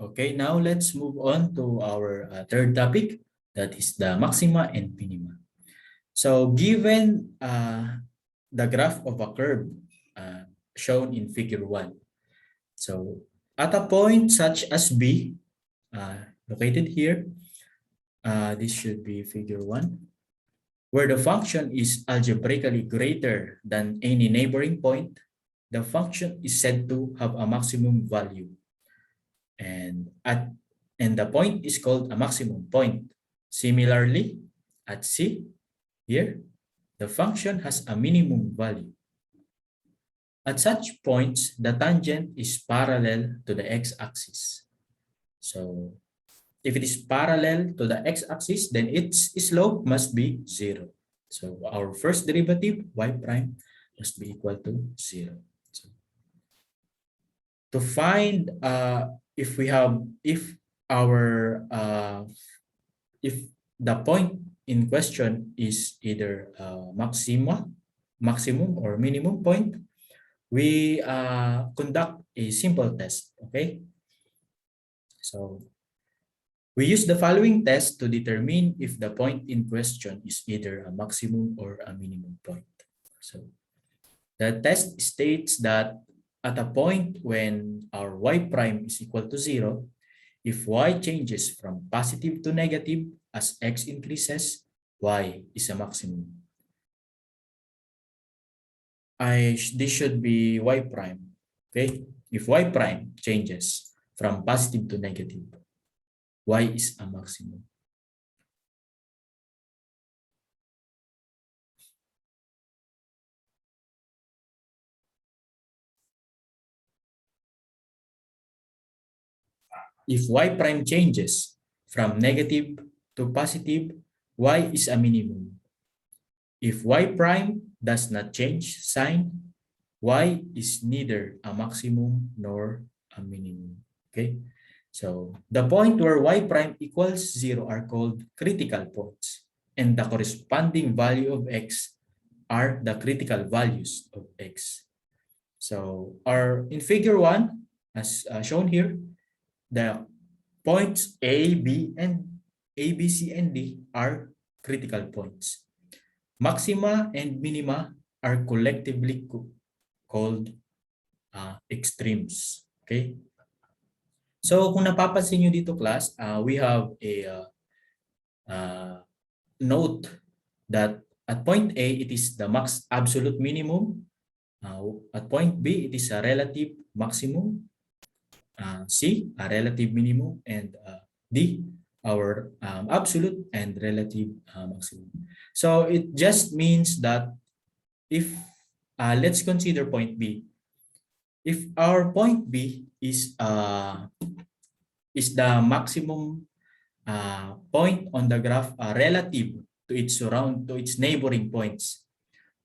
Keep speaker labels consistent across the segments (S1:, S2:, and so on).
S1: Okay, now let's move on to our third topic, that is the maxima and minima. So given the graph of a curve shown in figure 1, so at a point such as B, located here, this should be figure 1, where the function is algebraically greater than any neighboring point, the function is said to have a maximum value. And the point is called a maximum point. Similarly, at C, here, the function has a minimum value. At such points, the tangent is parallel to the x-axis. So if it is parallel to the x-axis, then its slope must be 0. So our first derivative, y prime, must be equal to 0. So to find if the point in question is either maximum or minimum point, we conduct a simple test. Okay, so we use the following test to determine if the point in question is either a maximum or a minimum point. So the test states that at a point when our y prime is equal to 0, if y changes from positive to negative as x increases, y is a maximum. This should be y prime. Okay, if y prime changes from positive to negative, y is a maximum. If y prime changes from negative to positive, y is a minimum. If y prime does not change sign, y is neither a maximum nor a minimum. Okay, so the point where y prime equals 0 are called critical points, and the corresponding value of x are the critical values of x. So in figure 1, as shown here, the points A, B, C, and D are critical points. Maxima and minima are collectively called extremes. Okay? So kung napapansin nyo dito class, we have a note that at point A, it is the absolute minimum. At point B, it is a relative maximum. C, a relative minimum, and D, our absolute and relative maximum. So it just means that if, let's consider point B. If our point B is the maximum point on the graph relative to its neighboring points,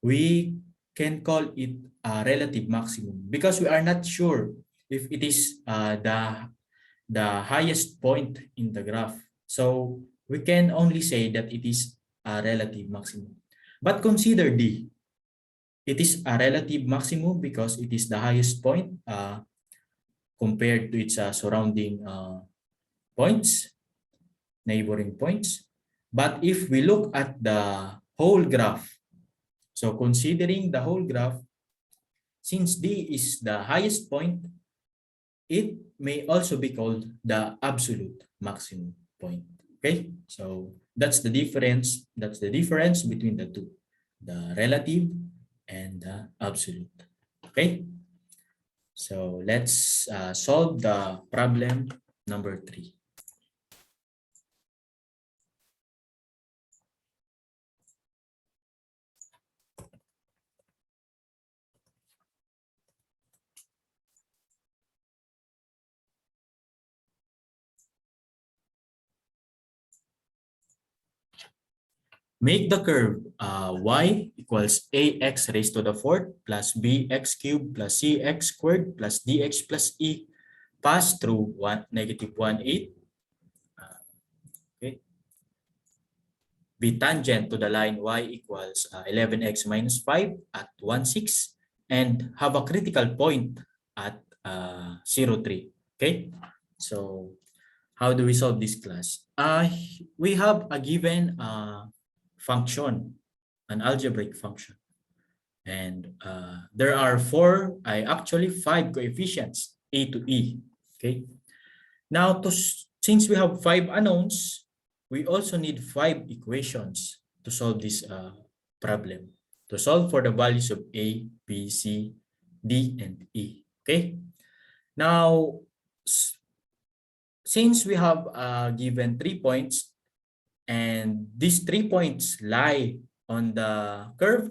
S1: we can call it a relative maximum because we are not sure if it is the highest point in the graph. So we can only say that it is a relative maximum. But consider D. It is a relative maximum because it is the highest point compared to its surrounding points, neighboring points. But if we look at the whole graph, so considering the whole graph, since D is the highest point, it may also be called the absolute maximum point. Okay, so that's the difference. That's the difference between the two, the relative and the absolute. Okay, so let's solve the problem number 3. Make the curve y equals ax raised to the 4th plus bx cubed plus cx squared plus dx plus e pass through negative 1,8. Okay. Be tangent to the line y equals 11x minus 5 at 1,6 and have a critical point at 0,3. Okay. So how do we solve this class? We have a given function, an algebraic function. And there are actually five coefficients, A to E. Okay. Now, since we have five unknowns, we also need five equations to solve this problem. To solve for the values of A, B, C, D, and E. Okay. Now, since we have given 3 points, and these 3 points lie on the curve,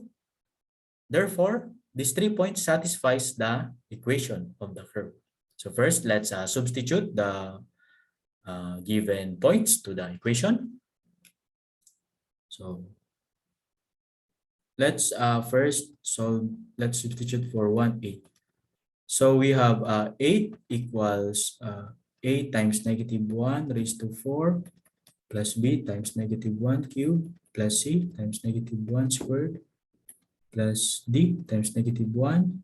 S1: therefore, these 3 points satisfies the equation of the curve. So first, let's substitute the given points to the equation. So let's first let's substitute for 1, 8. So we have 8 equals 8 times -1 raised to 4 plus b times -1 cubed plus c times -1 squared plus d times -1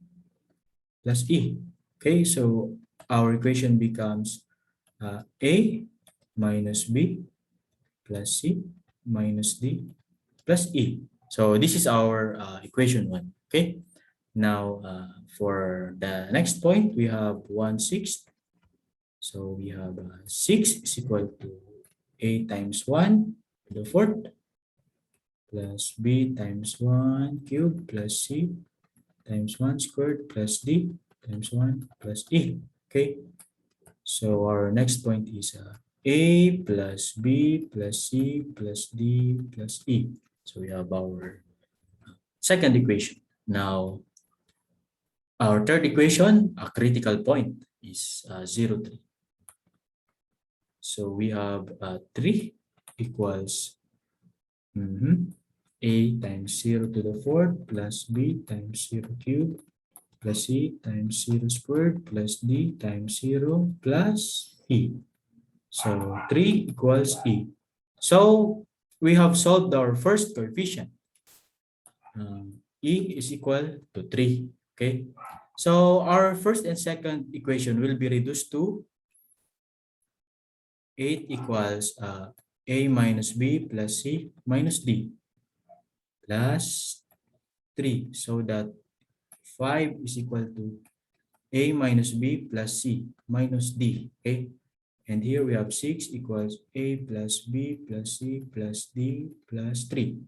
S1: plus e. Okay, so our equation becomes a minus b plus c minus d plus e. So this is our equation 1. Okay, now for the next point, we have 1/6. So we have 6 is equal to a times 1 to the fourth plus b times 1 cubed plus c times 1 squared plus d times 1 plus e. Okay, so our next point is a plus b plus c plus d plus e. So we have our second equation. Now, our third equation, a critical point, is 0, 3. So we have 3 equals a times 0 to the fourth plus b times 0 cubed plus c times 0 squared plus d times 0 plus e. So 3 equals e. So we have solved our first coefficient. E is equal to 3. Okay. So our first and second equation will be reduced to 8 equals a minus b plus c minus d plus 3. So that 5 is equal to a minus b plus c minus d. Okay. And here we have 6 equals a plus b plus c plus d plus 3.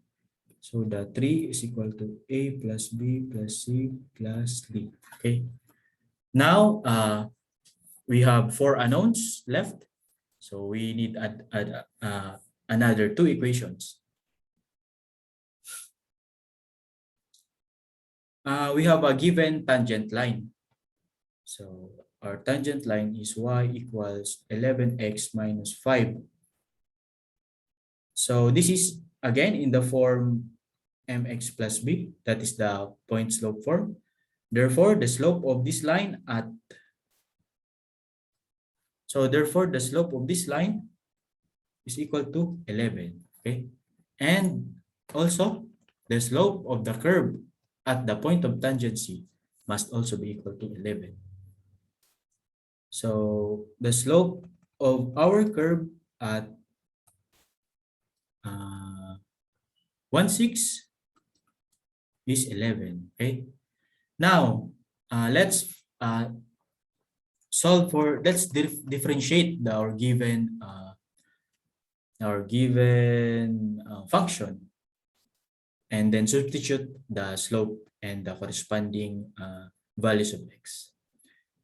S1: So the 3 is equal to a plus b plus c plus d. Okay. Now we have 4 unknowns left. So we need another 2 equations. We have a given tangent line. So our tangent line is y equals 11x minus 5. So this is again in the form mx plus b, that is the point slope form. Therefore, the slope of this line is equal to 11. Okay, and also the slope of the curve at the point of tangency must also be equal to 11. So the slope of our curve at 1/6 is 11. Okay. Now let's differentiate our given function, and then substitute the slope and the corresponding values of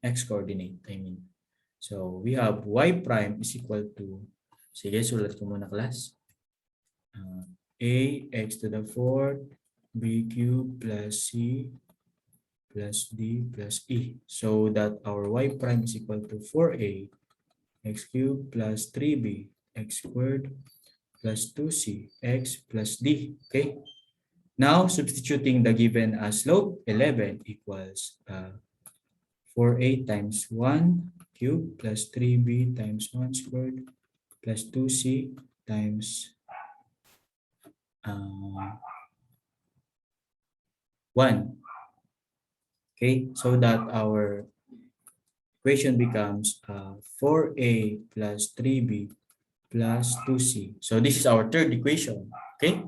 S1: x coordinate, I mean. So we have y prime is equal to, sige, sulat ko muna class, a x to the fourth b cubed plus c plus d plus e, so that our y prime is equal to 4a x cubed plus 3b x squared plus 2c x plus d. Okay. Now substituting the given slope 11 equals 4a times 1 cubed plus 3b times 1 squared plus 2c times 1. Okay, so that our equation becomes 4a plus 3b plus 2c. So this is our third equation, okay?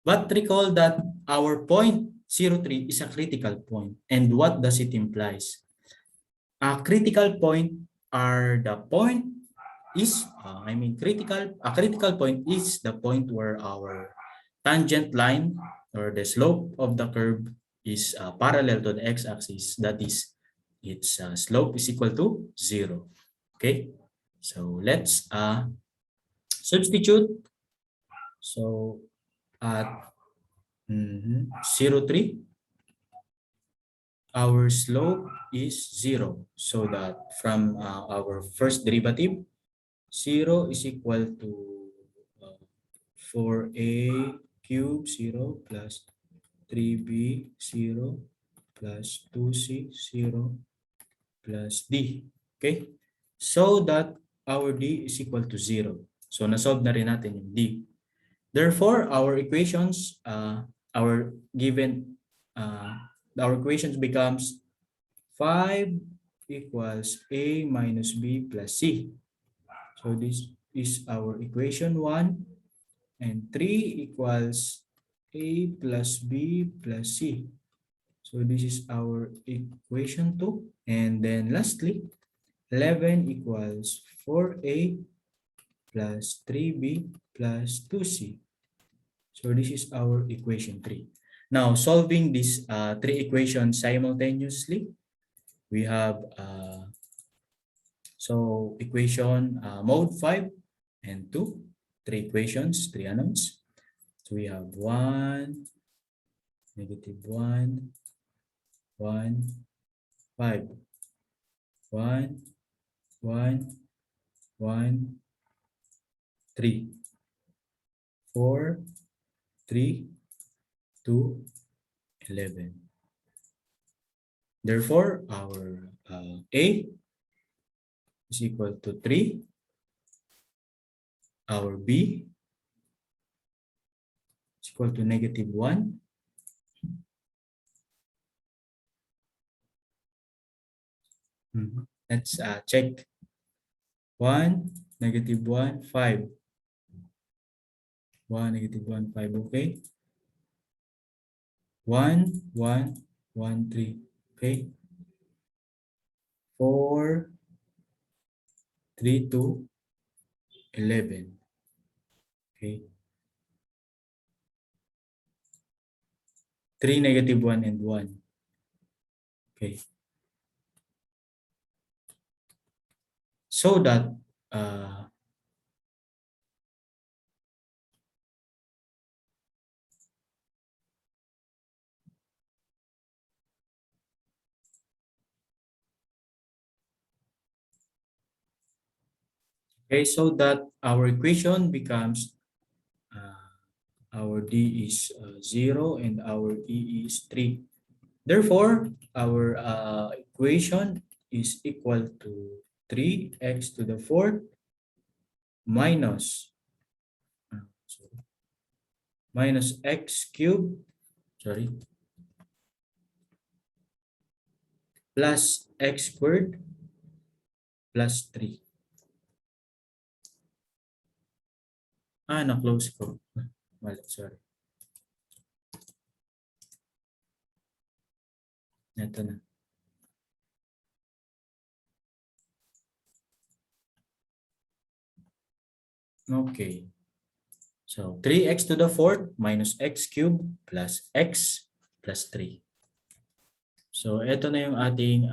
S1: But recall that our point 03 is a critical point. And what does it implies? A critical point are the point is, a critical point is the point where our tangent line or the slope of the curve is parallel to the x-axis. That is, its slope is equal to 0. Okay, so let's substitute. So at 0, 3, our slope is 0. So that from our first derivative, 0 is equal to 4a cube 0 plus 3b 0 plus 2c 0 plus d. Okay? So that our d is equal to 0. So nasolve na rin natin yung d. Therefore, our equations, our given, our equations becomes 5 equals a minus b plus c. So this is our equation 1, and 3 equals a plus b plus c. So this is our equation 2. And then lastly, 11 equals 4a plus 3b plus 2c. So this is our equation 3. Now, solving these three equations simultaneously, we have so equation mode 5 and 2, three equations, three unknowns. So we have 1, -1, 1, 5, 1, 1, 1, 3, 4, 3, 2, 11. Therefore, our A is equal to 3. Our B is equal to -1. Let's check. 1, -1, 5. 1, -1, 5, okay? 1, 1, 1, 3, okay? 4, 3, 2, 11, okay? 3, -1, and 1, okay? So that okay, so that our equation becomes our D is 0 and our E is 3. Therefore, our equation is equal to 3x to the 4th minus minus x cubed, sorry, plus x squared plus 3. Na-close ko. Mali, sorry. Ito na. Okay. So 3x to the 4th minus x cubed plus x plus 3. So ito na yung ating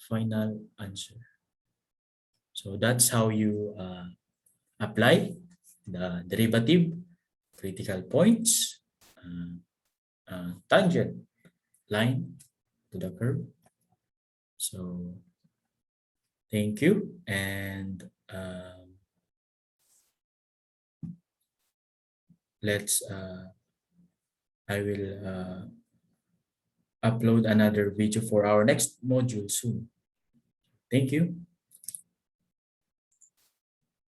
S1: final answer. So that's how you apply the derivative, critical points, tangent line to the curve. So thank you, and let's I will upload another video for our next module soon. Thank you.